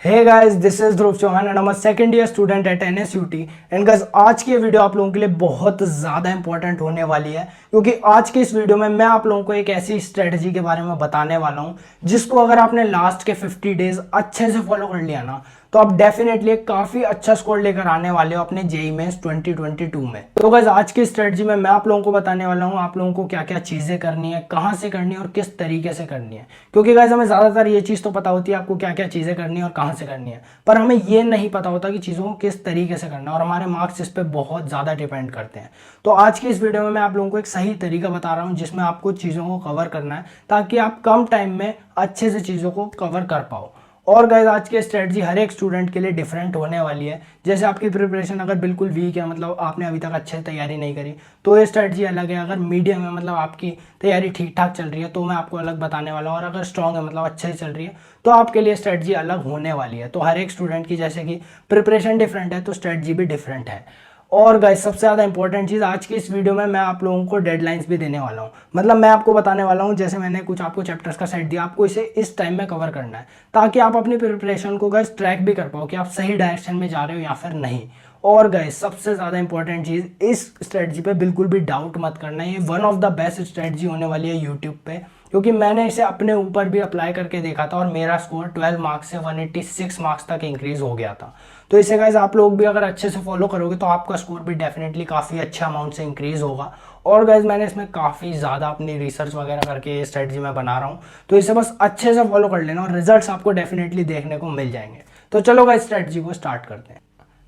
Hey guys, this is Dhruv Chauhan and I am a second year student at NSUT. And guys, आज की ये video आप लोगों के लिए बहुत ज़्यादा इंपॉर्टेंट होने वाली है, क्योंकि आज की इस वीडियो में मैं आप लोगों को एक ऐसी स्ट्रेटजी के बारे में बताने वाला हूं जिसको अगर आपने लास्ट के 50 डेज अच्छे से फॉलो कर लिया ना, तो आप डेफिनेटली एक काफ़ी अच्छा स्कोर लेकर आने वाले हो अपने जेईई मेंस 2022 में। तो गाइस, आज की स्ट्रेटजी में मैं आप लोगों को बताने वाला हूँ आप लोगों को क्या क्या चीज़ें करनी है, कहाँ से करनी है और किस तरीके से करनी है। क्योंकि गाइस, हमें ज़्यादातर ये चीज़ तो पता होती है आपको क्या क्या चीज़ें करनी है और कहाँ से करनी है, पर हमें ये नहीं पता होता कि चीज़ों को किस तरीके से करना है, और हमारे मार्क्स इस पर बहुत ज़्यादा डिपेंड करते हैं। तो आज की इस वीडियो में मैं आप लोगों को एक सही तरीका बता रहा हूँ जिसमें आपको चीज़ों को कवर करना है, ताकि आप कम टाइम में अच्छे से चीज़ों को कवर कर पाओ। और गाइस, आज की स्ट्रेटजी हर एक स्टूडेंट के लिए डिफरेंट होने वाली है। जैसे आपकी प्रिपरेशन अगर बिल्कुल वीक है, मतलब आपने अभी तक अच्छे से तैयारी नहीं करी, तो ये स्ट्रेटजी अलग है। अगर मीडियम है, मतलब आपकी तैयारी ठीक ठाक चल रही है, तो मैं आपको अलग बताने वाला हूँ। और अगर स्ट्रॉन्ग है, मतलब अच्छे से चल रही है, तो आपके लिए स्ट्रेटजी अलग होने वाली है। तो हर एक स्टूडेंट की जैसे कि प्रिपरेशन डिफरेंट है, तो स्ट्रेटजी भी डिफरेंट है। और गाइस, सबसे ज़्यादा इंपॉर्टेंट चीज़, आज की इस वीडियो में मैं आप लोगों को डेडलाइंस भी देने वाला हूँ। मतलब मैं आपको बताने वाला हूँ, जैसे मैंने कुछ आपको चैप्टर्स का सेट दिया, आपको इसे इस टाइम में कवर करना है, ताकि आप अपनी प्रिपरेशन को गाइस ट्रैक भी कर पाओ कि आप सही डायरेक्शन में जा रहे हो या फिर नहीं। और गाइस, सबसे ज़्यादा इंपॉर्टेंट चीज़, इस स्ट्रेटजी पे बिल्कुल भी डाउट मत करना। ये one of the best strategy होने वाली है यूट्यूब पे, क्योंकि मैंने इसे अपने ऊपर भी अप्लाई करके देखा था और मेरा स्कोर 12 मार्क्स से 186 मार्क्स तक इंक्रीज हो गया था। तो इसे गाइस, आप लोग भी अगर अच्छे से फॉलो करोगे तो आपका स्कोर भी डेफिनेटली काफ़ी अच्छा अमाउंट से इंक्रीज होगा। और गाइस, मैंने इसमें काफ़ी ज़्यादा अपनी रिसर्च वगैरह करके ये स्ट्रेटजी मैं बना रहा हूँ, तो इसे बस अच्छे से फॉलो कर लेना और रिजल्ट्स आपको डेफिनेटली देखने को मिल जाएंगे। तो चलो गाइस, स्ट्रेटजी को स्टार्ट करते हैं।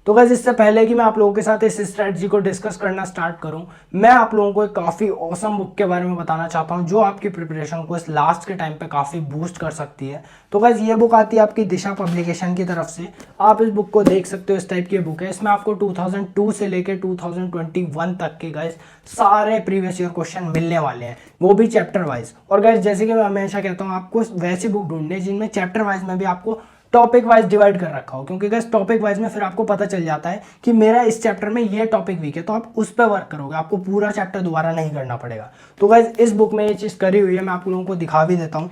तो गाइस, इससे पहले कि मैं आप लोगों के साथ इस स्ट्रेटजी को डिस्कस करना स्टार्ट करूं, मैं आप लोगों को एक काफ़ी ऑसम बुक के बारे में बताना चाहता हूं जो आपकी प्रिपरेशन को इस लास्ट के टाइम पे काफ़ी बूस्ट कर सकती है। तो गाइस, ये बुक आती है आपकी दिशा पब्लिकेशन की तरफ से। आप इस बुक को देख सकते हो, इस टाइप की बुक है। इसमें आपको 2002 से लेकर 2021 तक के गाइस सारे प्रीवियस ईयर क्वेश्चन मिलने वाले हैं, वो भी चैप्टर वाइज। और गाइस, जैसे कि मैं हमेशा कहता हूँ, आपको वैसी बुक ढूंढनी जिनमें चैप्टर वाइज में भी आपको टॉपिक वाइज डिवाइड कर रखा हो, क्योंकि गाइस टॉपिक वाइज में फिर आपको पता चल जाता है कि मेरा इस चैप्टर में ये टॉपिक वीक है, तो आप उस पर वर्क करोगे, आपको पूरा चैप्टर दोबारा नहीं करना पड़ेगा। तो गाइस, इस बुक में ये चीज़ करी हुई है, मैं आप लोगों को दिखा भी देता हूँ।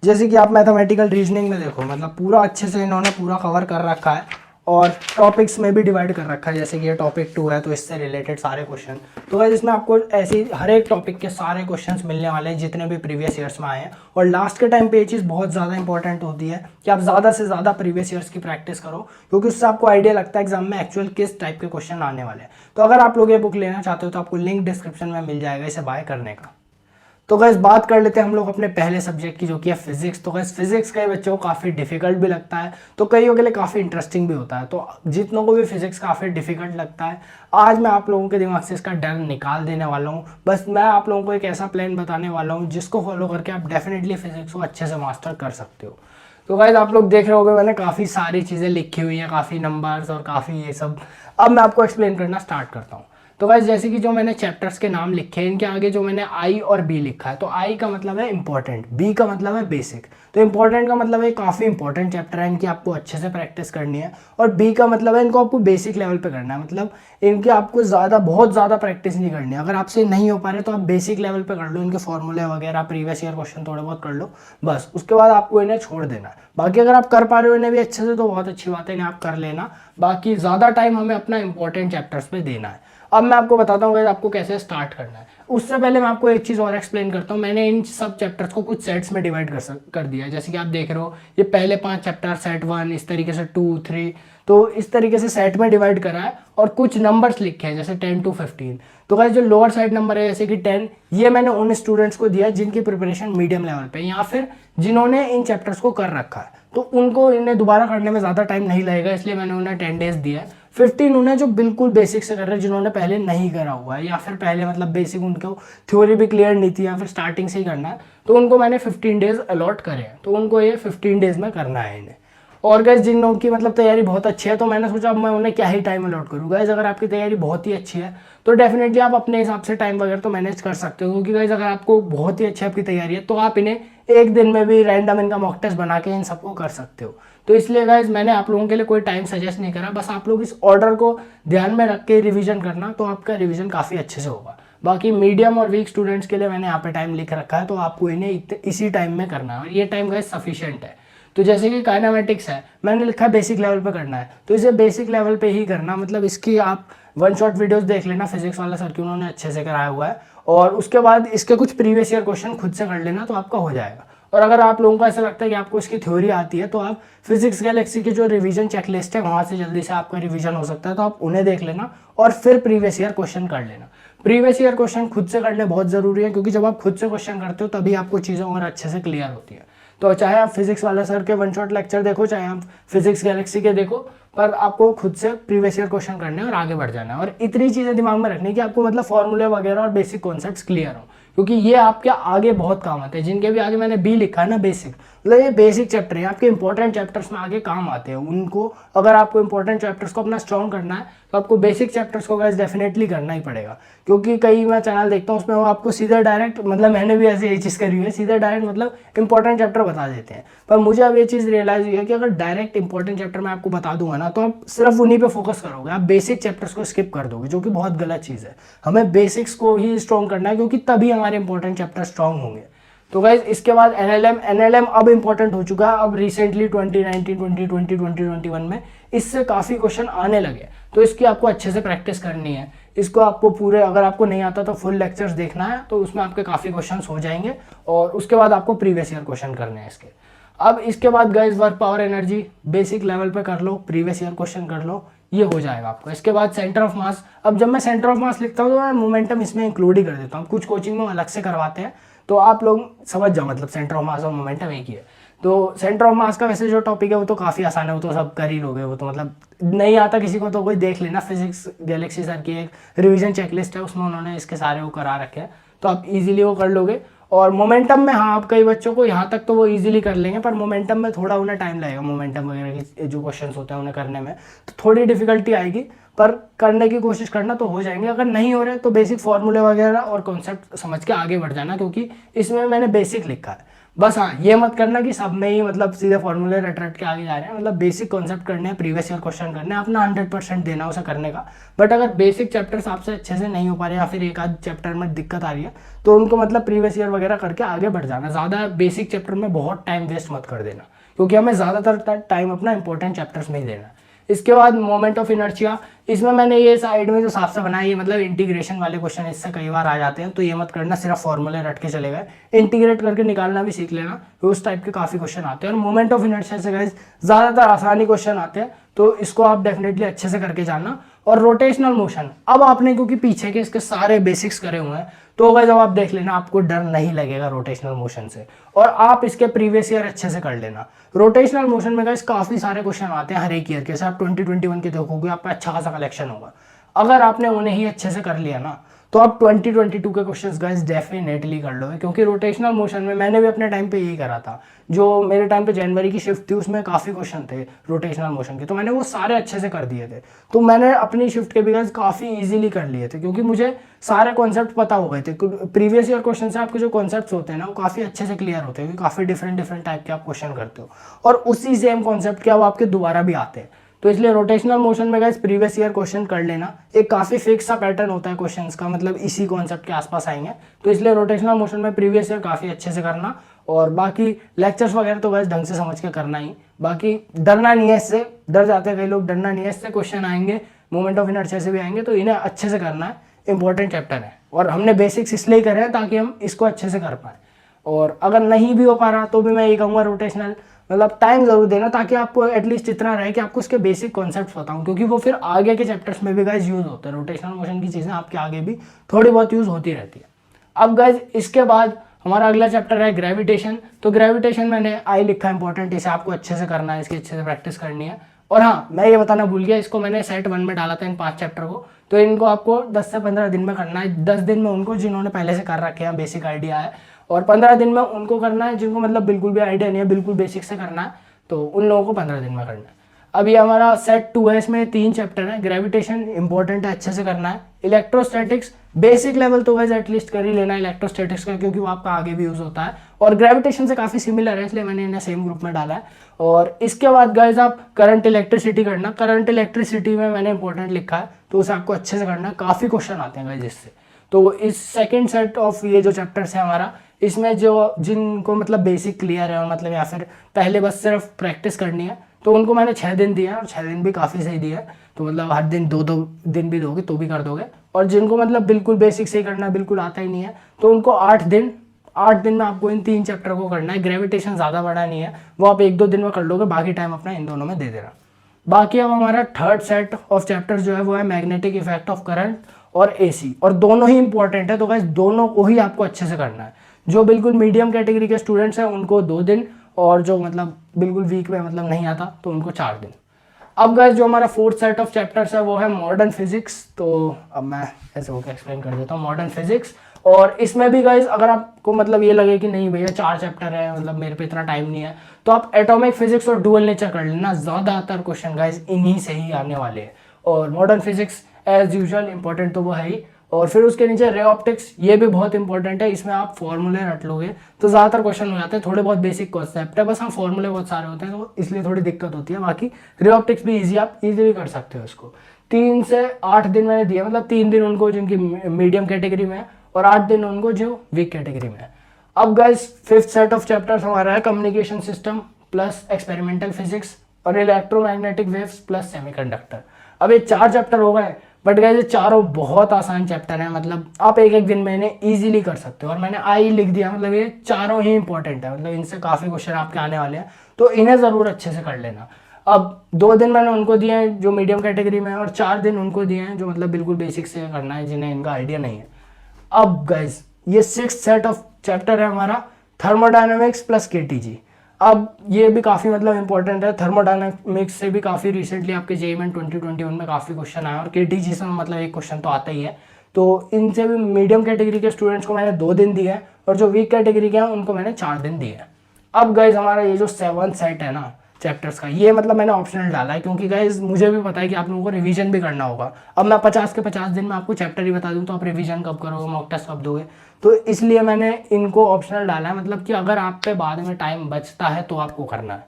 जैसे कि आप मैथमेटिकल रीजनिंग में देखो, मतलब पूरा अच्छे से इन्होंने पूरा कवर कर रखा है, और टॉपिक्स में भी डिवाइड कर रखा है। जैसे कि ये टॉपिक 2 है, तो इससे रिलेटेड सारे क्वेश्चन। तो गाइस, इसमें आपको ऐसे हर एक टॉपिक के सारे क्वेश्चंस मिलने वाले हैं जितने भी प्रीवियस ईयर्स में आए हैं। और लास्ट के टाइम पे ये चीज़ बहुत ज़्यादा इंपॉर्टेंट होती है कि आप ज़्यादा से ज़्यादा प्रीवियस ईयर्स की प्रैक्टिस करो, क्योंकि उससे आपको आइडिया लगता है एग्जाम में एक्चुअल किस टाइप के क्वेश्चन आने वाले हैं। तो अगर आप लोग ये बुक लेना चाहते हो, तो आपको लिंक डिस्क्रिप्शन में मिल जाएगा इसे बाय करने का। तो गाइस, बात कर लेते हैं हम लोग अपने पहले सब्जेक्ट की, जो कि है फिजिक्स। तो गाइस, फिजिक्स कई बच्चों को काफ़ी डिफिकल्ट भी लगता है, तो कईयों के लिए काफ़ी इंटरेस्टिंग भी होता है। तो जितनों को भी फिजिक्स काफ़ी डिफिकल्ट लगता है, आज मैं आप लोगों के दिमाग से इसका डर निकाल देने वाला हूँ। बस मैं आप लोगों को एक ऐसा प्लान बताने वाला हूँ जिसको फॉलो करके आप डेफिनेटली फिजिक्स को अच्छे से मास्टर कर सकते हो। तो गाइस, आप लोग देख रहे होंगे, मैंने काफ़ी सारी चीज़ें लिखी हुई हैं, काफ़ी नंबर्स और काफ़ी ये सब। अब मैं आपको एक्सप्लेन करना स्टार्ट करता हूँ। तो गाइस, जैसे कि जो मैंने चैप्टर्स के नाम लिखे हैं, इनके आगे जो मैंने आई और बी लिखा है, तो आई का मतलब है इंपॉर्टेंट, बी का मतलब है बेसिक। तो इंपॉर्टेंट का मतलब है काफ़ी इंपॉर्टेंट चैप्टर है, इनकी आपको अच्छे से प्रैक्टिस करनी है। और बी का मतलब है इनको आपको बेसिक लेवल पे करना है, मतलब इनकी आपको बहुत ज़्यादा प्रैक्टिस नहीं करनी है। अगर आपसे नहीं हो पा रहे तो आप बेसिक लेवल पर कर लो, इनके फॉर्मूले वगैरह, प्रीवियस ईयर क्वेश्चन थोड़े बहुत कर लो, बस। उसके बाद आपको इन्हें छोड़ देना है। बाकी अगर आप कर पा रहे हो इन्हें भी अच्छे से, तो बहुत अच्छी बात है, इन्हें आप कर लेना। बाकी ज़्यादा टाइम हमें अपना इंपॉर्टेंट चैप्टर्स पे देना है। अब मैं आपको बताता हूँ आपको कैसे स्टार्ट करना है। उससे पहले मैं आपको एक चीज़ और एक्सप्लेन करता हूँ। मैंने इन सब चैप्टर्स को कुछ सेट्स में डिवाइड कर दिया है। जैसे कि आप देख रहे हो, ये पहले 5 चैप्टर सेट 1, इस तरीके से 2, 3, तो इस तरीके से सेट में डिवाइड करा है। और कुछ नंबर्स लिखे हैं, जैसे 10 to 15। तो गाइस, जो लोअर साइड नंबर है जैसे कि 10, ये मैंने उन स्टूडेंट्स को दिया जिनकी प्रिपरेशन मीडियम लेवल पे, या फिर जिन्होंने इन चैप्टर्स को कर रखा है, तो उनको इन्हें दोबारा करने में ज़्यादा टाइम नहीं लगेगा, इसलिए मैंने उन्हें 10 डेज दिया है। 15 उन्हें जो बिल्कुल बेसिक से कर रहे हैं, जिन्होंने पहले नहीं करा हुआ है, या फिर पहले मतलब बेसिक उनको थ्योरी भी क्लियर नहीं थी, या फिर स्टार्टिंग से ही करना है, तो उनको मैंने 15 डेज अलॉट करे हैं। तो उनको ये 15 डेज में करना है इन्हें। और गाइस, जिन लोगों की मतलब तैयारी बहुत अच्छी है, तो मैंने सोचा अब मैं उन्हें क्या ही टाइम अलॉट करूँ। गाइस, अगर आपकी तैयारी बहुत ही अच्छी है, तो डेफिनेटली आप अपने हिसाब से टाइम वगैरह तो मैनेज कर सकते हो। क्योंकि गाइस, अगर आपको बहुत ही अच्छी आपकी तैयारी है, तो आप इन्हें एक दिन में भी रैंडम इनका मॉक टेस्ट बना के इन सबको कर सकते हो। तो इसलिए गाइस, मैंने आप लोगों के लिए कोई टाइम सजेस्ट नहीं करा, बस आप लोग इस ऑर्डर को ध्यान में रख के रिवीजन करना, तो आपका रिवीजन काफ़ी अच्छे से होगा। बाकी मीडियम और वीक स्टूडेंट्स के लिए मैंने यहाँ पे टाइम लिख रखा है, तो आपको इन्हें इसी टाइम में करना है और ये टाइम गाइस सफिशिएंट है। तो जैसे कि काइनेमेटिक्स है, मैंने लिखा है बेसिक लेवल पे करना है, तो इसे बेसिक लेवल पे ही करना, मतलब इसकी आप वन शॉट वीडियोस देख लेना, फिजिक्स वाला सर की उन्होंने अच्छे से कराया हुआ है, और उसके बाद इसके कुछ प्रीवियस ईयर क्वेश्चन खुद से कर लेना तो आपका हो जाएगा। और अगर आप लोगों को ऐसा लगता है कि आपको इसकी थ्योरी आती है, तो आप फिजिक्स गैलेक्सी के जो रिवीजन चेकलिस्ट है वहाँ से जल्दी से आपका रिवीजन हो सकता है, तो आप उन्हें देख लेना और फिर प्रीवियस ईयर क्वेश्चन कर लेना। प्रीवियस ईयर क्वेश्चन खुद से करने बहुत ज़रूरी है, क्योंकि जब आप खुद से क्वेश्चन करते हो तभी आपको चीज़ें और अच्छे से क्लियर होती है। तो चाहे आप फिजिक्स वाला सर के वन शॉट लेक्चर देखो, चाहे आप फिजिक्स गैलेक्सी के देखो, पर आपको खुद से प्रीवियस ईयर क्वेश्चन करने और आगे बढ़ जाना है। और इतनी चीज़ें दिमाग में रखनी कि आपको मतलब फॉर्मूले वगैरह और बेसिक कॉन्सेप्ट्स क्लियर हो, क्योंकि ये आपके आगे बहुत काम आते हैं। जिनके भी आगे मैंने बी लिखा है ना बेसिक, मतलब ये बेसिक चैप्टर है, आपके इंपॉर्टेंट चैप्टर्स में आगे काम आते हैं। उनको अगर आपको इंपॉर्टेंट चैप्टर्स को अपना स्ट्रॉन्ग करना है, तो आपको बेसिक चैप्टर्स को गाइस डेफिनेटली करना ही पड़ेगा। क्योंकि कई मैं चैनल देखता हूँ उसमें वो आपको सीधा डायरेक्ट, मतलब मैंने भी ऐसे यही चीज़ करी हुई है, सीधा डायरेक्ट मतलब इंपॉर्टेंट चैप्टर बता देते हैं। पर मुझे अब ये चीज़ रियलाइज हुई है कि अगर डायरेक्ट इंपॉर्टेंट चैप्टर मैं आपको बता दूंगा ना, तो आप सिर्फ उन्हीं पे फोकस करोगे, आप बेसिक चैप्टर्स को स्किप कर दोगे, जो कि बहुत गलत चीज़ है। हमें बेसिक्स को ही स्ट्रॉन्ग करना है, क्योंकि तभी हमारे इंपॉर्टेंट चैप्टर स्ट्रॉन्ग होंगे। तो गाइज इसके बाद एनएलएम अब इंपॉर्टेंट हो चुका है। अब रिसेंटली 2019, 2020, 2021 में इससे काफ़ी क्वेश्चन आने लगे, तो इसकी आपको अच्छे से प्रैक्टिस करनी है। इसको आपको पूरे, अगर आपको नहीं आता तो फुल लेक्चर्स देखना है, तो उसमें आपके काफ़ी क्वेश्चन हो जाएंगे, और उसके बाद आपको प्रीवियस ईयर क्वेश्चन करने हैं इसके। अब इसके बाद guys work power energy basic level पे कर लो, प्रीवियस ईयर क्वेश्चन कर लो, ये हो जाएगा आपको। इसके बाद सेंटर ऑफ मास, अब जब मैं सेंटर ऑफ मास लिखता हूँ तो मैं मोमेंटम इसमें इंक्लूड ही कर देता हूँ। कुछ कोचिंग में अलग से करवाते हैं, तो आप लोग समझ जाओ, मतलब सेंटर ऑफ मास और मोमेंटम एक ही है। तो सेंटर ऑफ मास का वैसे जो टॉपिक है वो तो काफ़ी आसान है, वो तो सब कर ही लोगे, वो तो मतलब नहीं आता किसी को तो कोई देख लेना, फिजिक्स गैलेक्सी सर की एक रिवीजन चेकलिस्ट है, उसमें उन्होंने इसके सारे वो करा रखे हैं, तो आप इजीली वो कर लोगे। और मोमेंटम में हाँ, आप कई बच्चों को यहाँ तक तो वो इजीली कर लेंगे, पर मोमेंटम में थोड़ा उन्हें टाइम लगेगा, मोमेंटम वगैरह के जो क्वेश्चंस होते हैं उन्हें करने में तो थोड़ी डिफिकल्टी आएगी, पर करने की कोशिश करना तो हो जाएंगे। अगर नहीं हो रहे तो बेसिक फॉर्मूले वगैरह और कॉन्सेप्ट समझ के आगे बढ़ जाना, क्योंकि इसमें मैंने बेसिक लिखा है। बस हाँ, ये मत करना कि सब में ही मतलब सीधे फॉर्मूले रट रट के आगे जा रहे हैं, मतलब बेसिक कॉन्सेप्ट करने हैं, प्रीवियस ईयर क्वेश्चन करने हैं, अपना 100% देना उसे करने का। बट अगर बेसिक चैप्टर्स आपसे अच्छे से नहीं हो पा रहे या फिर एक आध चैप्टर में दिक्कत आ रही है, तो उनको मतलब प्रीवियस ईयर वगैरह करके आगे बढ़ जाना। ज़्यादा बेसिक चैप्टर में बहुत टाइम वेस्ट मत कर देना, क्योंकि हमें ज़्यादातर टाइम अपना इंपॉर्टेंट चैप्टर्स में ही देना है। इसके बाद मोमेंट ऑफ इनर्शिया, इसमें मैंने ये साइड में जो साफ से बनाया, ये मतलब इंटीग्रेशन वाले क्वेश्चन इससे कई बार आ जाते हैं, तो ये मत करना, सिर्फ फॉर्मूले रट के चले गए, इंटीग्रेट करके निकालना भी सीख लेना, तो उस टाइप के काफ़ी क्वेश्चन आते हैं। और मोमेंट ऑफ इनर्शिया से गाइस ज़्यादातर आसानी क्वेश्चन आते हैं, तो इसको आप डेफिनेटली अच्छे से करके जाना। और रोटेशनल मोशन, अब आपने क्योंकि पीछे के इसके सारे बेसिक्स करे हुए हैं, तो गाइस अब आप देख लेना, आपको डर नहीं लगेगा रोटेशनल मोशन से, और आप इसके प्रीवियस ईयर अच्छे से कर लेना। रोटेशनल मोशन में गाइस काफ़ी सारे क्वेश्चन आते हैं हर एक ईयर के, जैसे आप 2021 के देखोगे, आपका अच्छा खासा कलेक्शन होगा। अगर आपने उन्हें ही अच्छे से कर लिया ना, तो आप 2022 के क्वेश्चंस गाइस डेफिनेटली कर लोगे, क्योंकि रोटेशनल मोशन में मैंने भी अपने टाइम पे यही करा था। जो मेरे टाइम पे जनवरी की शिफ्ट थी, उसमें काफ़ी क्वेश्चन थे रोटेशनल मोशन के, तो मैंने वो सारे अच्छे से कर दिए थे। तो मैंने अपनी शिफ्ट के भी गाइस काफ़ी इजीली कर लिए थे, क्योंकि मुझे सारे कॉन्सेप्ट पता हो गए थे। प्रीवियस ईयर क्वेश्चन से आपके जो कॉन्सेप्ट्स होते हैं ना, वो काफ़ी अच्छे से क्लियर होते हैं, क्योंकि काफ़ी डिफरेंट टाइप के आप क्वेश्चन करते हो, और उसी सेम कॉन्सेप्ट के अब आपके दोबारा भी आते हैं। तो इसलिए रोटेशनल मोशन में गाइस प्रीवियस ईयर क्वेश्चन कर लेना, एक काफ़ी फिक्स सा पैटर्न होता है क्वेश्चंस का, मतलब इसी कॉन्सेप्ट के आसपास आएंगे, तो इसलिए रोटेशनल मोशन में प्रीवियस ईयर काफ़ी अच्छे से करना। और बाकी लेक्चर्स वगैरह तो गाइस ढंग से समझ के करना ही, बाकी डरना नहीं है इससे, डर जाते हैं कई लोग, डरना नहीं है इससे, क्वेश्चन आएंगे मोमेंट ऑफ इनर्शिया से भी आएंगे, तो इन्हें अच्छे से करना है, इंपॉर्टेंट चैप्टर है, और हमने बेसिक्स इसलिए करे हैं ताकि हम इसको अच्छे से कर पाएँ। और अगर नहीं भी हो पा रहा तो भी मैं ये कहूँगा रोटेशनल मतलब टाइम जरूर देना, ताकि आपको एटलीस्ट इतना रहे कि आपको उसके बेसिक कॉन्सेप्ट्स बताऊं, क्योंकि वो फिर आगे के चैप्टर्स में भी गाइज यूज़ होते हैं। रोटेशनल मोशन की चीज़ें आपके आगे भी थोड़ी बहुत यूज़ होती रहती है। अब गाइज इसके बाद हमारा अगला चैप्टर है ग्रेविटेशन। तो ग्रेविटेशन मैंने आई लिखा इंपॉर्टेंट, इसे आपको अच्छे से करना है, इसकी अच्छे से प्रैक्टिस करनी है। और हाँ, मैं ये बताना भूल गया, इसको मैंने सेट 1 में डाला था इन 5 चैप्टर को, तो इनको आपको 10 से 15 दिन में करना है। 10 दिन में उनको जिन्होंने पहले से कर रखे हैं, बेसिक आइडिया है, और 15 दिन में उनको करना है जिनको मतलब बिल्कुल भी आइडिया नहीं है, बिल्कुल बेसिक से करना है, तो उन लोगों को 15 दिन में करना है। अब ये हमारा सेट 2 है, इसमें 3 चैप्टर है। ग्रेविटेशन इंपॉर्टेंट है, अच्छे से करना है। इलेक्ट्रोस्टैटिक्स बेसिक लेवल तो वैसे एटलीस्ट कर ही लेना है इलेक्ट्रोस्टैटिक्स का, क्योंकि वो आपका आगे भी यूज़ होता है, और ग्रेविटेशन से काफ़ी सिमिलर है, इसलिए मैंने इन्हें सेम ग्रुप में डाला है। और इसके बाद गाइज आप करंट इलेक्ट्रिसिटी करना। करंट इलेक्ट्रिसिटी में मैंने इंपॉर्टेंट लिखा है, तो उसे आपको अच्छे से करना है, काफ़ी क्वेश्चन आते हैं गाइज इससे। तो इस सेकंड सेट ऑफ ये जो चैप्टर्स है हमारा, इसमें जो जिनको मतलब बेसिक क्लियर है और मतलब या फिर पहले बस सिर्फ प्रैक्टिस करनी है, तो उनको मैंने 6 दिन दिए हैं और 6 दिन भी काफ़ी सही दिया है। तो मतलब हर दिन 2-2 दिन भी दोगे तो भी कर दोगे। और जिनको मतलब बिल्कुल बेसिक से ही करना, बिल्कुल आता ही नहीं है, तो उनको 8 दिन में आपको इन 3 चैप्टर को करना है। ग्रेविटेशन ज़्यादा बड़ा नहीं है, वो आप 1-2 दिन में कर लोगे, बाकी टाइम अपना इन दोनों में दे देना। बाकी अब हमारा थर्ड सेट ऑफ चैप्टर जो है वो है मैग्नेटिक इफेक्ट ऑफ करंट और एसी, और दोनों ही इंपॉर्टेंट है। तो गाइस दोनों को ही आपको अच्छे से करना है। जो बिल्कुल मीडियम कैटेगरी के स्टूडेंट्स हैं उनको 2 दिन, और जो मतलब बिल्कुल वीक में मतलब नहीं आता तो उनको 4 दिन। अब गाइस जो हमारा फोर्थ सेट ऑफ चैप्टर्स है वो है मॉडर्न फिजिक्स। तो अब मैं ऐसे होकर एक्सप्लेन कर देता हूँ मॉडर्न फिजिक्स। और इसमें भी गाइस अगर आपको मतलब ये लगे कि नहीं भैया 4 चैप्टर है, मतलब मेरे पे इतना टाइम नहीं है, तो आप एटॉमिक फिजिक्स और डुअल नेचर कर लेना। ज़्यादातर क्वेश्चन गाइस इन्हीं से ही आने वाले हैं। और modern physics as usual important तो वो है ही। और फिर उसके नीचे रे ऑप्टिक्स, ये भी बहुत इंपॉर्टेंट है। इसमें आप फॉर्मूले रट लोगे तो ज़्यादातर क्वेश्चन हो जाते हैं। थोड़े बहुत बेसिक कॉन्सेप्ट है, बस हाँ फॉर्मूले बहुत सारे होते हैं तो इसलिए थोड़ी दिक्कत होती है। बाकी रे ऑप्टिक्स भी ईजी, आप ईजिली कर सकते हो इसको। 3 से 8 दिन मैंने दिया, मतलब 3 दिन उनको जिनकी मीडियम कैटेगरी में है और 8 दिन उनको जो वीक कैटेगरी में है। अब guys fifth set of chapters हमारा है communication system plus experimental physics और इलेक्ट्रोमैग्नेटिक वेव्स प्लस सेमीकंडक्टर। अब ये 4 चैप्टर हो गए, बट गाइस ये चारों बहुत आसान चैप्टर हैं। मतलब आप एक दिन में इन्हें ईजिली कर सकते हो। और मैंने आई लिख दिया, मतलब ये चारों ही इंपॉर्टेंट है, मतलब इनसे काफ़ी क्वेश्चन आपके आने वाले हैं, तो इन्हें ज़रूर अच्छे से कर लेना। अब 2 दिन मैंने उनको दिए हैं जो मीडियम कैटेगरी में है, और 4 दिन उनको दिए हैं जो मतलब बिल्कुल बेसिक से करना है, जिन्हें इनका आइडिया नहीं है। अब गाइस ये 6th सेट ऑफ चैप्टर है हमारा थर्मोडायनामिक्स प्लस केटीजी। अब ये भी काफ़ी मतलब इंपॉर्टेंट है। थर्मोडायनामिक्स से भी काफ़ी रिसेंटली आपके जेईई 2021 में काफ़ी क्वेश्चन आया, और केटीजी से मतलब एक क्वेश्चन तो आता ही है। तो इनसे भी मीडियम कैटेगरी के स्टूडेंट्स को मैंने 2 दिन दिए हैं, और जो वीक कैटेगरी के हैं उनको मैंने 4 दिन दिए हैं। अब गाइज हमारा ये जो 7th सेट है ना चैप्टर्स का, ये मतलब मैंने ऑप्शनल डाला है, क्योंकि गाइज मुझे भी पता है कि आप लोगों को रिवीजन भी करना होगा। अब मैं 50 के 50 दिन में आपको चैप्टर ही बता दूं तो आप रिवीजन कब करोगे, मॉक टेस्ट कब दोगे, तो इसलिए मैंने इनको ऑप्शनल डाला है। मतलब कि अगर आप पे बाद में टाइम बचता है तो आपको करना है,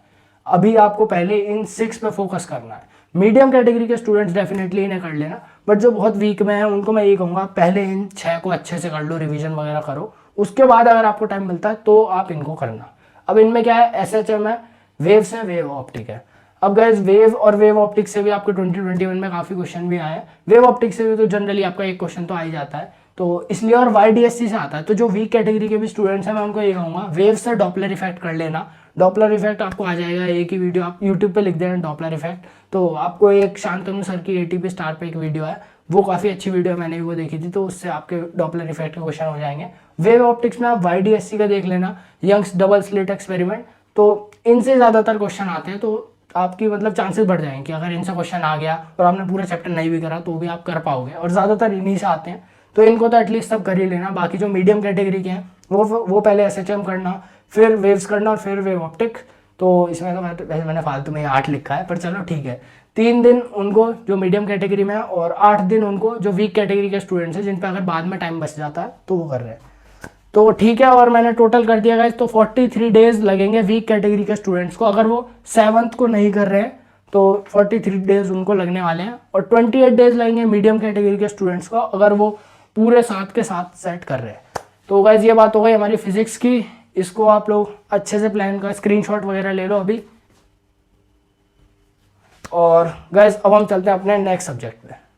अभी आपको पहले इन 6 पे फोकस करना है। मीडियम कैटेगरी के स्टूडेंट्स डेफिनेटली इन्हें कर लेना, बट जो बहुत वीक में है उनको मैं ये कहूँगा पहले इन 6 को अच्छे से कर लो, रिवीजन वगैरह करो, उसके बाद अगर आपको टाइम मिलता है तो आप इनको करना। अब इनमें क्या है, SHM है, वेव्स है, वेव ऑप्टिक है। अब गाइस वेव और वेव ऑप्टिक से भी आपको 2021 में काफ़ी क्वेश्चन भी आए हैं। वेव ऑप्टिक से भी तो जनरली आपका एक क्वेश्चन तो आ ही जाता है, तो इसलिए, और YDSC से आता है। तो जो वीक कैटेगरी के भी स्टूडेंट्स हैं मैं उनको ये कहूँगा वेव से डॉपलर इफेक्ट कर लेना। डॉपलर इफेक्ट आपको आ जाएगा, एक ही वीडियो आप यूट्यूब पे लिख देना डॉपलर इफेक्ट, तो आपको एक शांतनु सर की ATP स्टार पे एक वीडियो है, वो काफ़ी अच्छी वीडियो है, मैंने भी वो देखी थी, तो उससे आपके डॉपलर इफेक्ट के क्वेश्चन हो जाएंगे। वेव ऑप्टिक्स में आप YDSC का देख लेना, यंग्स डबल स्लिट एक्सपेरिमेंट, तो इनसे ज़्यादातर क्वेश्चन आते हैं। तो आपकी मतलब चांसेस बढ़ जाएंगे कि अगर इनसे क्वेश्चन आ गया और आपने पूरा चैप्टर नहीं भी करा तो भी आप कर पाओगे, और ज़्यादातर इन्हीं से आते हैं, तो इनको तो एटलीस्ट सब कर ही लेना। बाकी जो मीडियम कैटेगरी के हैं वो पहले SHM करना, फिर वेव्स करना और फिर वेव ऑप्टिक। तो इसमें तो वैसे मैंने फालतू में 8 लिखा है, पर चलो ठीक है। 3 दिन उनको जो मीडियम कैटेगरी में है, और 8 दिन उनको जो वीक कैटेगरी के स्टूडेंट्स हैं, जिन पर अगर बाद में टाइम बच जाता है तो वो कर रहे हैं। तो ठीक है, और मैंने टोटल कर दिया गाइस, तो 43 डेज लगेंगे वीक कैटेगरी के स्टूडेंट्स को। अगर वो 7th को नहीं कर रहे हैं तो 43 डेज उनको लगने वाले हैं, और 28 डेज लगेंगे मीडियम कैटेगरी के स्टूडेंट्स को अगर वो पूरे 7 के 7 सेट कर रहे हैं। तो गाइस ये बात हो गई हमारी फिजिक्स की। इसको आप लोग अच्छे से प्लान का स्क्रीनशॉट वगैरह ले लो अभी। और गाइस अब हम चलते हैं अपने नेक्स्ट सब्जेक्ट पे।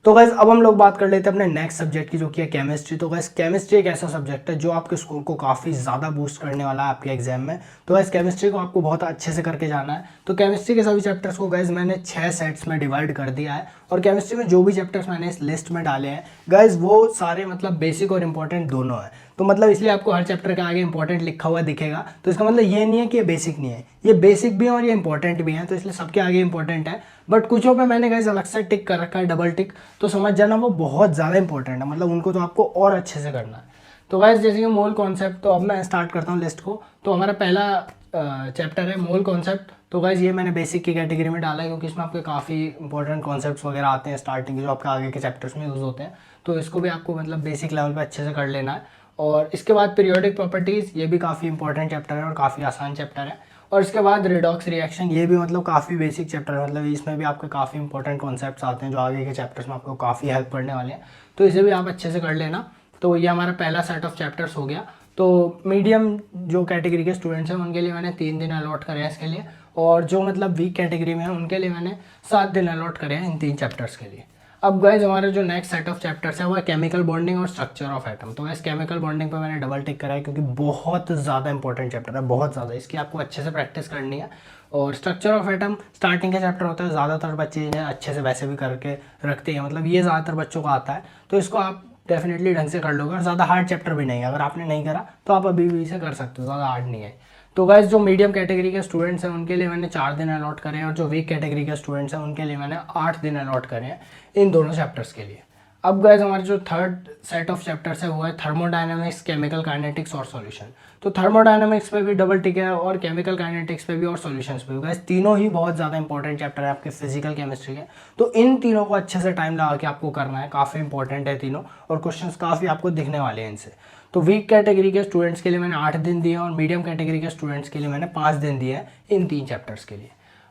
तो गाइस अब हम लोग बात कर लेते हैं अपने नेक्स्ट सब्जेक्ट की, जो कि है केमिस्ट्री। तो गाइस केमिस्ट्री एक ऐसा सब्जेक्ट है जो आपके स्कोर को काफ़ी ज़्यादा बूस्ट करने वाला है आपके एग्जाम में। तो गाइस केमिस्ट्री को आपको बहुत अच्छे से करके जाना है। तो केमिस्ट्री के सभी चैप्टर्स को गाइस मैंने 6 सेट्स में डिवाइड कर दिया है, और केमिस्ट्री में जो भी चैप्टर्स मैंने इस लिस्ट में डाले हैं गाइस वो सारे मतलब बेसिक और इंपॉर्टेंट दोनों है। तो मतलब इसलिए आपको हर चैप्टर के आगे इंपॉर्टेंट लिखा हुआ दिखेगा, तो इसका मतलब ये नहीं है कि ये बेसिक नहीं है, ये बेसिक भी है और ये इंपॉर्टेंट भी है, तो इसलिए सबके आगे इंपॉर्टेंट है। बट कुछों पे मैंने गाइस अलग से टिक कर रखा है, डबल टिक, तो समझ जाना वो बहुत ज़्यादा इंपॉर्टेंट है, मतलब उनको तो आपको और अच्छे से करना है। तो गाइस जैसे कि मोल कॉन्सेप्ट, तो अब मैं स्टार्ट करता हूँ लिस्ट को। तो हमारा पहला चैप्टर है मोल कॉन्सेप्ट। तो गाइस ये मैंने बेसिक की कैटेगरी में डाला है, क्योंकि इसमें आपके काफ़ी इंपॉर्टेंट कॉन्सेप्ट्स वगैरह आते हैं स्टार्टिंग के, जो आपके आगे के चैप्टर्स में यूज़ होते हैं। तो इसको भी आपको मतलब बेसिक लेवल पे अच्छे से कर लेना है। और इसके बाद पीरियोडिक प्रॉपर्टीज़, ये भी काफ़ी इंपॉर्टेंट चैप्टर है और काफ़ी आसान चैप्टर है। और इसके बाद रिडॉक्स रिएक्शन, ये भी मतलब काफ़ी बेसिक चैप्टर है, मतलब इसमें भी आपके काफ़ी इंपॉर्टेंट कॉन्सेप्ट्स आते हैं जो आगे के चैप्टर्स में आपको काफ़ी हेल्प करने वाले हैं, तो इसे भी आप अच्छे से कर लेना। तो ये हमारा पहला सेट ऑफ चैप्टर्स हो गया। तो मीडियम जो कैटेगरी के स्टूडेंट्स हैं उनके लिए मैंने 3 दिन अलॉट करे हैं इसके लिए, और जो मतलब वीक कैटेगरी में है उनके लिए मैंने 7 दिन अलॉट करे हैं इन 3 चैप्टर्स के लिए। अब गाइस हमारे जो नेक्स्ट सेट ऑफ चैप्टर्स है वो है केमिकल बॉन्डिंग और स्ट्रक्चर ऑफ एटम। तो गाइस केमिकल बॉन्डिंग पे मैंने डबल टिक करा है क्योंकि बहुत ज़्यादा इंपॉर्टेंट चैप्टर है, बहुत ज़्यादा, इसकी आपको अच्छे से प्रैक्टिस करनी है। और स्ट्रक्चर ऑफ एटम स्टार्टिंग का चैप्टर होता है, ज़्यादातर बच्चे इन्हें अच्छे से वैसे भी करके रखते हैं, मतलब ये ज़्यादातर बच्चों को आता है, तो इसको आप डेफिनेटली ढंग से कर लोगे। और ज़्यादा हार्ड चैप्टर भी नहीं है, अगर आपने नहीं करा तो आप अभी भी इसे कर सकते हो, ज़्यादा हार्ड नहीं है। तो गाइस जो मीडियम कैटेगरी के स्टूडेंट्स हैं उनके लिए मैंने 4 दिन अलॉट करे हैं, और जो वीक कैटेगरी के स्टूडेंट्स हैं उनके लिए मैंने 8 दिन अलॉट करे हैं इन दोनों चैप्टर्स के लिए। अब गाइस हमारे जो थर्ड सेट ऑफ चैप्टर्स है वो है थर्मोडायनामिक्स, केमिकल काइनेटिक्स और सॉल्यूशन। तो थर्मोडायनामिक्स पे भी डबल टिक है और केमिकल काइनेटिक्स पे भी और सॉल्यूशंस पे भी। गाइस तीनों ही बहुत ज़्यादा इंपॉर्टेंट चैप्टर है आपके फिजिकल केमिस्ट्री के, तो इन तीनों को अच्छे से टाइम लगा के आपको करना है, काफ़ी इंपॉर्टेंट है तीनों, और क्वेश्चंस काफ़ी आपको दिखने वाले हैं इनसे। तो वीक कैटेगरी के स्टूडेंट्स के लिए मैंने 8 दिन दिए और मीडियम कैटेगरी के स्टूडेंट्स के लिए मैंने 5 दिन दिए हैं इन 3 चैप्टर्स के लिए।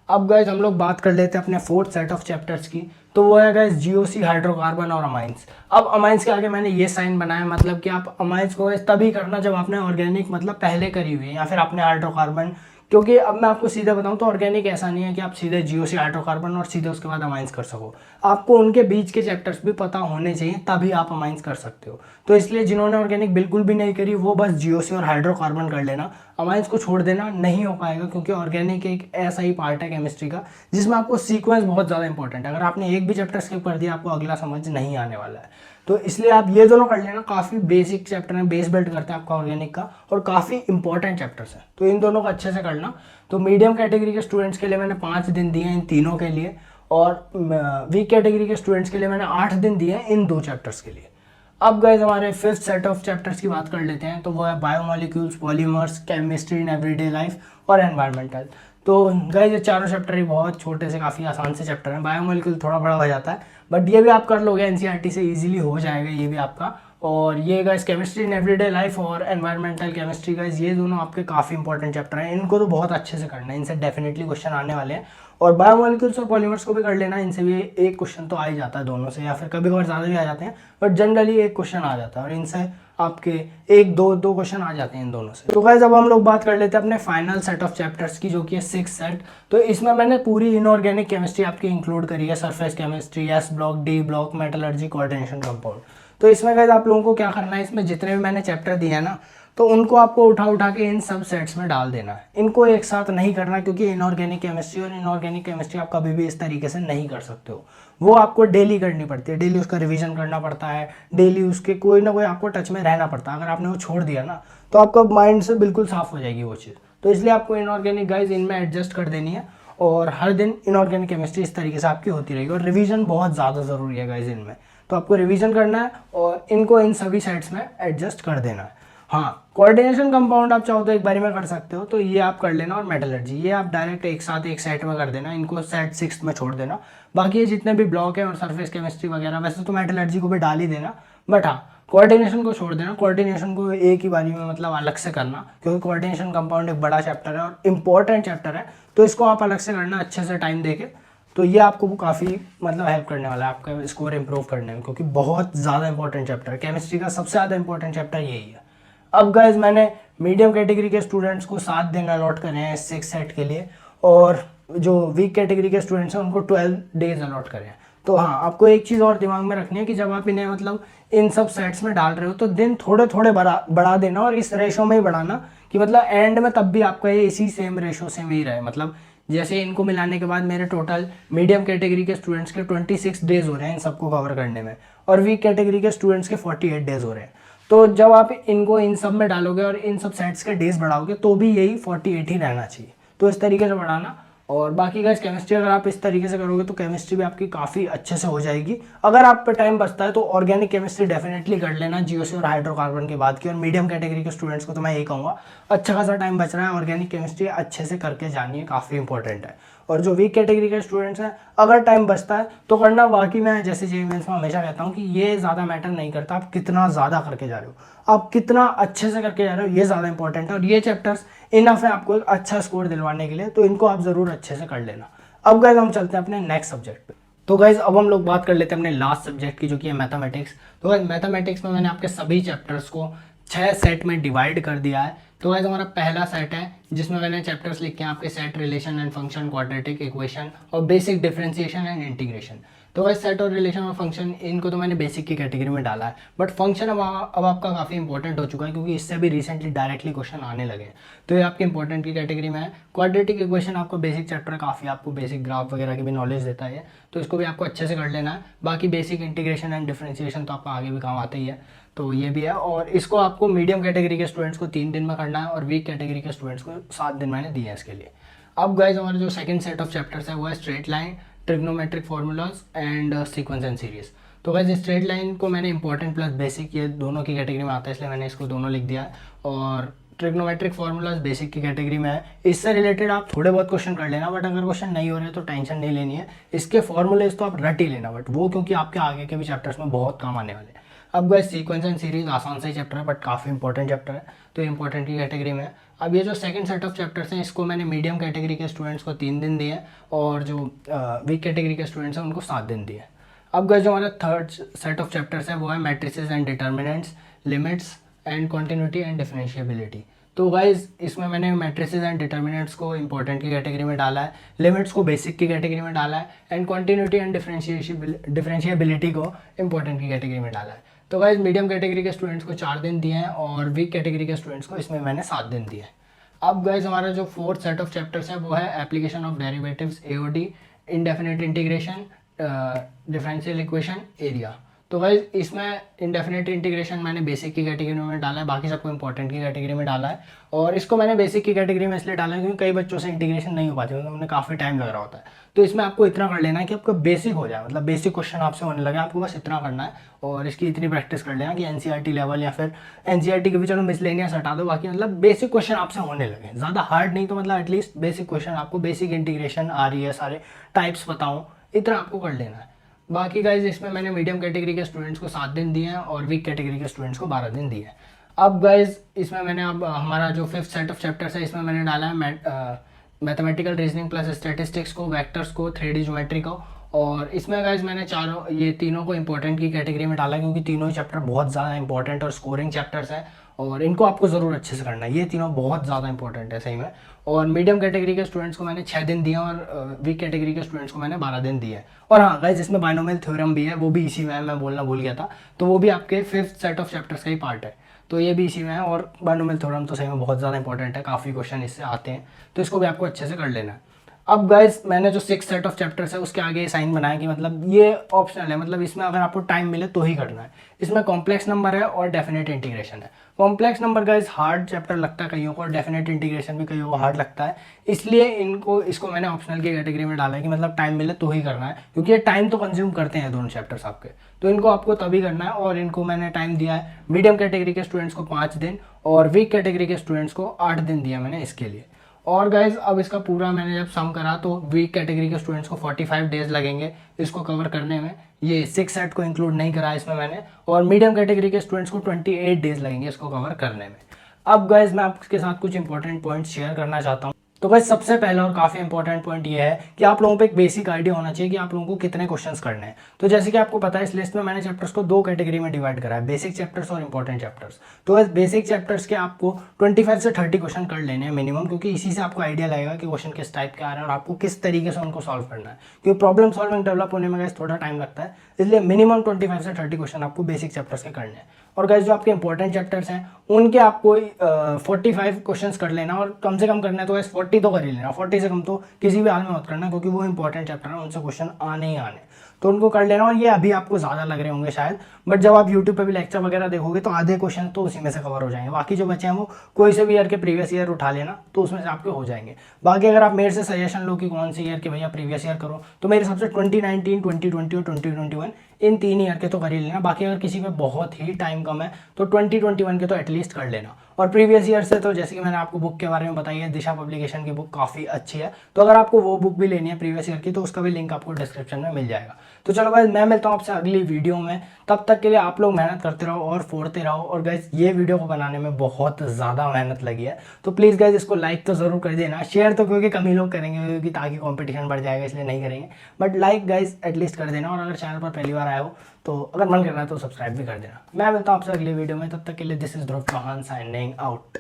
अब गाइज हम लोग बात कर लेते हैं अपने फोर्थ सेट ऑफ चैप्टर्स की, तो वो है गाइज जीओसी, हाइड्रोकार्बन और अमाइंस। अब अमाइंस के आगे मैंने ये साइन बनाया, मतलब कि आप अमाइंस को तभी करना जब आपने ऑर्गेनिक मतलब पहले करी हुई है, या फिर आपने हाइड्रोकार्बन, क्योंकि अब मैं आपको सीधे बताऊं तो ऑर्गेनिक ऐसा नहीं है कि आप सीधे जीओसी, हाइड्रोकार्बन और सीधे उसके बाद अमाइंस कर सको, आपको उनके बीच के चैप्टर्स भी पता होने चाहिए, तभी आप अमाइंस कर सकते हो। तो इसलिए जिन्होंने ऑर्गेनिक बिल्कुल भी नहीं करी वो बस जीओसी और हाइड्रोकार्बन कर लेना, अमाइंस को छोड़ देना, नहीं हो पाएगा, क्योंकि ऑर्गेनिक एक ऐसा ही पार्ट है केमिस्ट्री का जिसमें आपको सीक्वेंस बहुत ज़्यादा इंपॉर्टेंट है। अगर आपने एक भी चैप्टर स्किप कर दिया आपको अगला समझ नहीं आने वाला है, तो इसलिए आप ये दोनों कर लेना, काफ़ी बेसिक चैप्टर है, बेस बिल्ड करते हैं आपका ऑर्गेनिक का, और काफ़ी इंपॉर्टेंट चैप्टर्स हैं, तो इन दोनों को अच्छे से करना। तो मीडियम कैटेगरी के स्टूडेंट्स के लिए मैंने 5 दिन दिए हैं इन तीनों के लिए, और वीक कैटेगरी के स्टूडेंट्स के लिए मैंने 8 दिन दिए हैं इन 2 चैप्टर्स के लिए। अब गाइज हमारे फिफ्थ सेट ऑफ चैप्टर्स की बात कर लेते हैं, तो वो है biomolecules, polymers, chemistry in everyday life और एनवायरमेंटल। तो गाइज ये चारों चैप्टर ही बहुत छोटे से काफ़ी आसान से चैप्टर हैं, बायोमोलिक्यूल थोड़ा बड़ा हो जाता है, बट ये भी आप कर लोगे, एनसीईआरटी से इजीली हो जाएगा ये भी आपका। और ये guys chemistry in everyday life और एनवायरमेंटल केमिस्ट्री, गाइज ये दोनों आपके काफ़ी इंपॉर्टेंट चैप्टर हैं, इनको तो बहुत अच्छे से करना है, इनसे डेफिनेटली क्वेश्चन आने वाले हैं। और बायोमोलिक्यूल्स और पॉलीमर्स को भी कर लेना, इनसे भी एक क्वेश्चन तो आ ही जाता है दोनों से, या फिर कभी कभार ज़्यादा भी आ जाते हैं, बट जनरली एक क्वेश्चन आ जाता है, और इनसे आपके एक दो क्वेश्चन आ जाते हैं इन दोनों से। तो गाइस अब हम लोग बात कर लेते हैं अपने फाइनल सेट ऑफ चैप्टर्स की, जो कि है 6th सेट। तो इसमें मैंने पूरी इनऑर्गेनिक केमिस्ट्री आपकी इंक्लूड करी है, surface chemistry, S block, D block, metallurgy, coordination compound. तो इसमें गाइस आप लोगों को क्या करना है, इसमें जितने भी मैंने चैप्टर दिए हैं ना, तो उनको आपको उठा के इन सब सेट्स में डाल देना है, इनको एक साथ नहीं करना, क्योंकि इनऑर्गेनिक केमिस्ट्री और इनऑर्गेनिक केमिस्ट्री आप कभी भी इस तरीके से नहीं कर सकते हो, वो आपको डेली करनी पड़ती है, डेली उसका रिवीजन करना पड़ता है, डेली उसके कोई ना कोई आपको टच में रहना पड़ता है। अगर आपने वो छोड़ दिया ना तो आपका माइंड से बिल्कुल साफ हो जाएगी वो चीज़। तो इसलिए आपको इनऑर्गेनिक गाइज इनमें एडजस्ट कर देनी है, और हर दिन इनऑर्गेनिक केमिस्ट्री इस तरीके से आपकी होती रहेगी, और रिवीजन बहुत ज़्यादा ज़रूरी है गाइज इनमें, तो आपको रिवीजन करना है और इनको इन सभी सेट्स में एडजस्ट कर देना है। हाँ, कोऑर्डिनेशन कंपाउंड आप चाहो तो एक बारी में कर सकते हो, तो ये आप कर लेना, और मेटलर्जी ये आप डायरेक्ट एक साथ एक सेट में कर देना, इनको सेट 6 में छोड़ देना। बाकी ये जितने भी ब्लॉक है और सरफेस केमिस्ट्री वगैरह, वैसे तो मेटलर्जी को भी डाल ही देना, बट हाँ कोऑर्डिनेशन को छोड़ देना, कोऑर्डिनेशन को एक ही बारी में मतलब अलग से करना, क्योंकि कोऑर्डिनेशन कंपाउंड एक बड़ा चैप्टर है और इम्पॉर्टेंट चैप्टर है, तो इसको आप अलग से करना अच्छे से टाइम देके। तो ये आपको वो काफ़ी मतलब हेल्प करने वाला है आपका स्कोर इंप्रूव करने में, क्योंकि बहुत ज़्यादा इंपॉर्टेंट चैप्टर है, केमिस्ट्री का सबसे ज़्यादा इंपॉर्टेंट चैप्टर यही है। अब गाइज मैंने मीडियम कैटेगरी के स्टूडेंट्स को 7 दिन अलॉट करे हैं 6 सेट के लिए, और जो वीक कैटेगरी के स्टूडेंट्स हैं उनको 12 डेज अलॉट करें हैं। तो हाँ, आपको एक चीज़ और दिमाग में रखनी है कि जब आप इन्हें मतलब इन सब सेट्स में डाल रहे हो तो दिन थोड़े थोड़े बढ़ा देना, और इस रेशो में ही बढ़ाना कि मतलब एंड में तब भी आपका ये इसी सेम रेशो से ही रहे। मतलब जैसे इनको मिलाने के बाद मेरे टोटल मीडियम कैटेगरी के स्टूडेंट्स के 26 डेज हो रहे हैं इन सबको कवर करने में, और वीक कैटेगरी के स्टूडेंट्स के 48 डेज हो रहे हैं। तो जब आप इनको इन सब में डालोगे और इन सब सेट्स के डेज बढ़ाओगे तो भी यही 48 ही रहना चाहिए, तो इस तरीके से बढ़ाना। और बाकी गाइस केमिस्ट्री अगर आप इस तरीके से करोगे तो केमिस्ट्री भी आपकी काफ़ी अच्छे से हो जाएगी। अगर आप पे टाइम बचता है तो ऑर्गेनिक केमिस्ट्री डेफिनेटली कर लेना जीओसी और हाइड्रोकार्बन के बाद की, और मीडियम कैटेगरी के स्टूडेंट्स को तो मैं यही कहूँगा अच्छा खासा टाइम बच रहा है, ऑर्गेनिक केमिस्ट्री अच्छे से करके जानिए, काफ़ी इंपॉर्टेंट है। और जो वीक कैटेगरी के स्टूडेंट्स हैं अगर टाइम बचता है तो करना, बाकी मैं जैसे जेईई मेंस में हमेशा कहता हूँ कि ये ज़्यादा मैटर नहीं करता आप कितना ज़्यादा करके जा रहे हो। आप कितना अच्छे से करके जा रहे हो ये ज़्यादा इंपॉर्टेंट है, और ये चैप्टर्स इनफ है आपको एक अच्छा स्कोर दिलवाने के लिए, तो इनको आप ज़रूर अच्छे से कर लेना। अब गाइज हम चलते हैं अपने नेक्स्ट सब्जेक्ट पे। तो गाइज अब हम लोग बात कर लेते हैं अपने लास्ट सब्जेक्ट की, जो कि है मैथमेटिक्स। तो गाइज मैथमेटिक्स में मैंने आपके सभी चैप्टर्स को 6 सेट में डिवाइड कर दिया है। तो गाइज हमारा पहला सेट है जिसमें मैंने चैप्टर्स लिखे हैं आपके set, relation and function, quadratic equation और बेसिक डिफरेंशिएशन एंड इंटीग्रेशन। तो गाइज सेट और रिलेशन और फंक्शन इनको तो मैंने बेसिक की कैटेगरी में डाला है, बट फंक्शन अब आपका काफ़ी इंपॉर्टेंट हो चुका है क्योंकि इससे भी रिसेंटली डायरेक्टली क्वेश्चन आने लगे हैं, तो ये आपके इंपॉर्टेंट की कैटेगरी में है। क्वाड्रेटिक इक्वेशन आपका बेसिक चैप्टर है, काफ़ी आपको बेसिक ग्राफ वगैरह की भी नॉलेज देता है, तो इसको भी आपको अच्छे से कर लेना है। बाकी बेसिक इंटीग्रेशन एंड डिफरेंशिएशन तो आपका आगे भी काम आता ही है, तो ये भी है। और इसको आपको मीडियम कैटेगरी के स्टूडेंट्स को 3 दिन में करना है और वीक कैटेगरी के स्टूडेंट्स को 7 दिन मैंने दिए हैं इसके लिए। अब गाइज हमारा जो सेकंड सेट ऑफ चैप्टर्स है वो है straight line, trigonometric formulas and sequence and series. तो गाइज स्ट्रेट लाइन को मैंने इंपॉर्टेंट प्लस बेसिक ये दोनों की कैटेगरी में आता है, इसलिए मैंने इसको दोनों लिख दिया है। और ट्रिग्नोमेट्रिक फार्मूलाज बेसिक की कैटेगरी में है, इससे रिलेटेड आप थोड़े बहुत क्वेश्चन कर लेना, बट अगर क्वेश्चन नहीं हो रहे तो टेंशन नहीं लेनी है, इसके फॉर्मूलेज तो आप रट ही लेना, बट वो क्योंकि आपके आगे के भी चैप्टर्स में बहुत काम आने वाले हैं। अब गाइस सीक्वेंस एंड सीरीज आसान सा ही चैप्टर है, बट काफ़ी इंपॉर्टेंट चैप्टर है, तो ये इंपॉर्टेंट की कैटेगरी में है। अब ये जो सेकंड सेट ऑफ चैप्टर्स हैं इसको मैंने मीडियम कैटेगरी के स्टूडेंट्स को 3 दिन दिए और जो वीक कैटेगरी के स्टूडेंट्स हैं उनको 7 दिन दिए। अब गाइस जो हमारा थर्ड सेट ऑफ चैप्टर्स है वो है matrices and determinants, limits and continuity and differentiability. तो गाइज इसमें मैंने मैट्रिसेस एंड डिटर्मिनेंट्स को इंपॉर्टेंट की कैटेगरी में डाला है, लिमिट्स को बेसिक की कैटेगरी में डाला है, एंड कॉन्टिन्यूटी एंड डिफरेंशिएबिलिटी को इंपॉर्टेंट की कैटेगरी में डाला है। तो गाइज मीडियम कैटेगरी के स्टूडेंट्स को 4 दिन दिए हैं और वीक कैटेगरी के स्टूडेंट्स को इसमें मैंने 7 दिन दिए हैं। अब गाइज हमारा जो फोर्थ सेट ऑफ चैप्टर्स है वो है application of derivatives, AOD, indefinite integration, differential equation, area. तो गाइज इसमें इंडेफिनिट इंटीग्रेशन मैंने बेसिक की कैटेगरी में डाला है, बाकी सबको इंपॉर्टेंट की कैटेगरी में डाला है। और इसको मैंने बेसिक की कैटेगरी में इसलिए डाला है क्योंकि कई बच्चों से इंटीग्रेशन नहीं हो पाती है, उन्हें काफ़ी टाइम लग रहा होता है। तो इसमें आपको इतना कर लेना है कि आपका बेसिक हो जाए, मतलब बेसिक क्वेश्चन आपसे होने लगे, आपको बस इतना करना है और इसकी इतनी प्रैक्टिस कर लेना कि एनसीईआरटी लेवल या फिर एनसीईआरटी के भी चलो मिसलेनियस हटा दो, बाकी मतलब बेसिक क्वेश्चन आपसे होने लगे, ज़्यादा हार्ड नहीं तो मतलब एटलीस्ट बेसिक क्वेश्चन आपको, बेसिक इंटीग्रेशन आ रही है, सारे टाइप्स बताऊँ, इतना आपको कर लेना है। बाकी गाइज इसमें मैंने मीडियम कैटेगरी के स्टूडेंट्स को 7 दिन दिए हैं और वीक कैटेगरी के स्टूडेंट्स को 12 दिन दिए हैं। अब गाइज इसमें मैंने अब हमारा जो फिफ्थ सेट ऑफ चैप्टर्स है इसमें मैंने डाला है मैथमेटिकल रीजनिंग प्लस स्टैटिस्टिक्स को, वेक्टर्स को, 3D ज्योमेट्री को। और इसमें गाइज मैंने ये तीनों को इंपॉर्टेंट की कैटेगरी में डाला क्योंकि तीनों ही चैप्टर बहुत ज़्यादा इंपॉर्टेंट और स्कोरिंग चैप्टर्स हैं और इनको आपको ज़रूर अच्छे से करना है, ये तीनों बहुत ज़्यादा इंपॉर्टेंट है सही में। और मीडियम कैटेगरी के स्टूडेंट्स को मैंने 6 दिन दिए और वीक कैटेगरी के स्टूडेंट्स को मैंने 12 दिन दिए। और हाँ गाइज इसमें बाइनोमियल थ्योरम भी है, वो भी इसी में है, मैं बोलना भूल गया था, तो वो भी आपके फिफ्थ सेट ऑफ चैप्टर्स का ही पार्ट है, तो ये भी इसी में है। और बाइनोमियल थ्योरम तो सही में बहुत ज़्यादा इंपॉर्टेंट है, काफ़ी क्वेश्चन इससे आते हैं, तो इसको भी आपको अच्छे से कर लेना है। अब गाइज मैंने जो 6 सेट ऑफ चैप्टर्स है उसके आगे साइन बनाया कि मतलब ये ऑप्शनल है, मतलब इसमें अगर आपको टाइम मिले तो ही करना है। इसमें कॉम्प्लेक्स नंबर है और डेफिनेट इंटीग्रेशन है। Complex number guys hard chapter लगता है कईयों को और डेफिनेट इंटीग्रेशन भी कईयों को हार्ड लगता है, इसलिए इसको मैंने ऑप्शनल की कैटेगरी में डाला है कि मतलब टाइम मिले तो ही करना है, क्योंकि ये टाइम तो कंज्यूम करते हैं दोनों चैप्टर्स आपके, तो इनको आपको तभी करना है। और इनको मैंने टाइम दिया है मीडियम कैटेगरी के स्टूडेंट्स को 5 दिन और वीक कैटेगरी के स्टूडेंट्स को 8 दिन दिया मैंने इसके लिए। और गाइज अब इसका पूरा मैंने जब सम करा तो वीक कैटेगरी के स्टूडेंट्स को 45 डेज लगेंगे इसको कवर करने में, ये 6 सेट को इंक्लूड नहीं करा इसमें मैंने। और मीडियम कैटेगरी के स्टूडेंट्स को 28 डेज लगेंगे इसको कवर करने में। अब गाइज मैं आपके साथ कुछ इंपॉर्टेंट पॉइंट्स शेयर करना चाहता हूँ। तो गाइस सबसे पहला और काफ़ी इंपॉर्टेंट पॉइंट ये है कि आप लोगों पे एक बेसिक आइडिया होना चाहिए कि आप लोगों को कितने क्वेश्चंस करने हैं। तो जैसे कि आपको पता है इस लिस्ट में मैंने चैप्टर्स को 2 कैटेगरी में डिवाइड करा है, बेसिक चैप्टर्स और इंपॉर्टेंट चैप्टर्स। तो गाइस बेसिक चैप्टर्स के आपको 25 से 30 क्वेश्चन कर लेने हैं मिनिमम, क्योंकि इसी से आपको आइडिया लगेगा कि क्वेश्चन किस टाइप के आ रहे हैं और आपको किस तरीके से उनको सॉल्व करना है, क्योंकि प्रॉब्लम सॉल्विंग डेवलप होने में गाइस थोड़ा टाइम लगता है, इसलिए मिनिमम 25 से 30 क्वेश्चन आपको बेसिक चैप्टर्स के करने हैं। और गाइस जो आपके इंपॉर्टेंट चैप्टर्स हैं उनके आपको 45 क्वेश्चंस कर लेना और कम से कम करना है तो गाइस 40 तो कर ही लेना, 40 से कम तो किसी भी हाल में मत करना, क्योंकि वो इंपॉर्टेंट चैप्टर है, उनसे क्वेश्चन आने ही आने, तो उनको कर लेना। और ये अभी आपको ज़्यादा लग रहे होंगे शायद, बट जब आप यूट्यूब पे भी लेक्चर वगैरह देखोगे तो आधे क्वेश्चन तो उसी में से कवर हो जाएंगे, बाकी जो बचे हैं वो कोई से भी ईयर के प्रीवियस ईयर उठा लेना तो उसमें से आपके हो जाएंगे। बाकी अगर आप मेरे से सजेशन लो कि कौन से ईयर के भैया प्रीवियस ईयर करो, तो मेरे हिसाब से 2019, 2020 और 2021 इन 3 ईयर के तो कर ही लेना। बाकी अगर किसी में बहुत ही टाइम कम है तो 2021 के तो एटलीस्ट कर लेना। और प्रीवियस ईयर से तो जैसे कि मैंने आपको बुक के बारे में बताई है, दिशा पब्लिकेशन की बुक काफ़ी अच्छी है। तो अगर आपको वो बुक भी लेनी है प्रीवियस ईयर की तो उसका भी लिंक आपको डिस्क्रिप्शन में मिल जाएगा। तो चलो गाइस, मैं मिलता हूँ आपसे अगली वीडियो में। तब तक के लिए आप लोग मेहनत करते रहो और फोड़ते रहो। और गाइस, ये वीडियो को बनाने में बहुत ज़्यादा मेहनत लगी है, तो प्लीज़ गाइस इसको लाइक तो ज़रूर कर देना। शेयर तो क्योंकि कम ही लोग करेंगे, क्योंकि ताकि कंपटीशन बढ़ जाएगा इसलिए नहीं करेंगे, बट लाइक गाइस एटलीस्ट कर देना। और अगर चैनल पर पहली बार आए हो तो अगर मन कर रहा है तो सब्सक्राइब भी कर देना। मैं मिलता हूँ आपसे अगली वीडियो में, तब तक के लिए this is Dhruv Chauhan signing out.